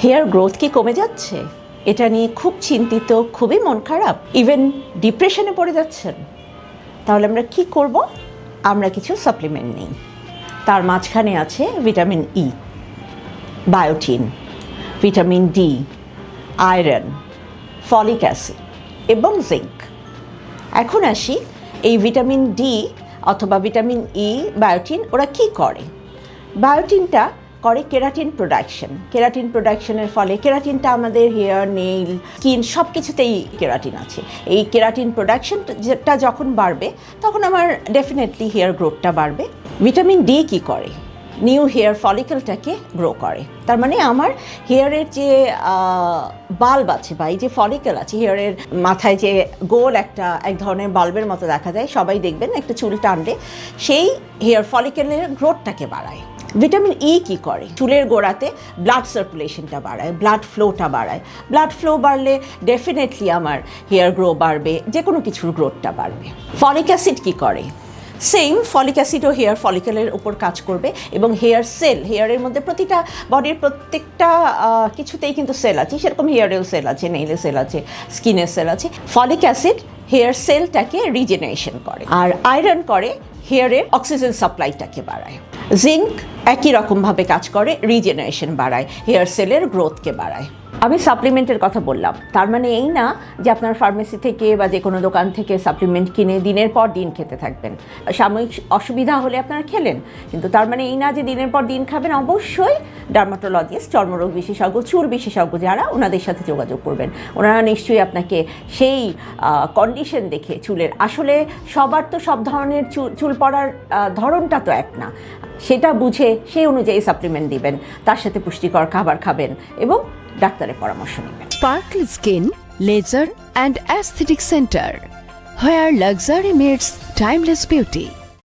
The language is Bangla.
হেয়ার গ্রোথ কি কমে যাচ্ছে? এটা নিয়ে খুব চিন্তিত, খুবই মন খারাপ, ইভেন ডিপ্রেশনে পড়ে যাচ্ছেন। তাহলে আমরা কি করব? আমরা কিছু সাপ্লিমেন্ট নিই। তার মাঝখানে আছে vitamin E, বায়োটিন, vitamin D, iron, folic acid এবং জিঙ্ক। এখন আসি, এই ভিটামিন ডি অথবা ভিটামিন ই, বায়োটিন ওরা কি করে? বায়োটিনটা করে কেরাটিন প্রোডাকশন। কেরাটিন প্রোডাকশনের ফলে, কেরাটিনটা আমাদের হেয়ার, নেইল, স্কিন সব কিছুতেই কেরাটিন আছে। এই কেরাটিন প্রোডাকশনটা যখন বাড়বে তখন আমার ডেফিনেটলি হেয়ার গ্রোথটা বাড়বে। ভিটামিন ডি কি করে? নিউ হেয়ার ফলিকলটাকে গ্রো করে। তার মানে আমার হেয়ারের যে বাল্ব আছে বা এই যে ফলিকল আছে, হেয়ারের মাথায় যে গোল এক ধরনের বাল্বের মতো দেখা যায়, সবাই দেখবেন একটা চুল টানলে সেই হেয়ার ফলিকলের গ্রোথটাকে বাড়ায়। ভিটামিন ই কি করে? চুলের গোড়াতে ব্লাড সার্কুলেশনটা বাড়ায়, ব্লাড ফ্লোটা বাড়ায়। ব্লাড ফ্লো বাড়লে ডেফিনেটলি আমার হেয়ার গ্রো বাড়বে, যে কোনো কিছুর গ্রোথটা বাড়বে। ফলিক অ্যাসিড কি করে? সেম, ফলিক অ্যাসিডও হেয়ার ফলিকলের উপর কাজ করবে এবং হেয়ার সেল, হেয়ারের মধ্যে প্রতিটা বডির প্রত্যেকটা কিছুতেই কিন্তু সেল আছে, সেরকম হেয়ারেও সেল আছে, নেইলে সেল আছে, স্কিনের সেল আছে। ফলিক অ্যাসিড হেয়ার সেলটাকে রিজেনারেশন করে। আর আয়রন করে হেয়ারের অক্সিজেন সাপ্লাইটাকে বাড়ায়। জিঙ্ক একই রকমভাবে কাজ করে, রিজেনারেশন বাড়ায়, হেয়ার সেলের গ্রোথকে বাড়ায়। আমি সাপ্লিমেন্টের কথা বললাম, তার মানে এই না যে আপনার ফার্মেসি থেকে বা যে কোনো দোকান থেকে সাপ্লিমেন্ট কিনে দিনের পর দিন খেতে থাকবেন। সাময়িক অসুবিধা হলে আপনারা খেলেন, কিন্তু তার মানে এই না যে দিনের পর দিন খাবেন। অবশ্যই ডার্মাটোলজিস্ট, চর্মরোগ বিশেষজ্ঞ, চুল বিশেষজ্ঞ যারা, ওনাদের সাথে যোগাযোগ করবেন। ওনারা নিশ্চয়ই আপনাকে সেই কন্ডিশন দেখে চুলের, আসলে সবার তো সব ধরনের চুল পড়ার ধরনটা তো এক না, সেটা বুঝে সেই অনুযায়ী সাপ্লিমেন্ট দিবেন, তার সাথে পুষ্টিকর খাবার খাবেন এবং ডাক্তারের পরামর্শ নেবেন। Sparkle Skin, Laser and Aesthetic Center, where luxury meets timeless beauty.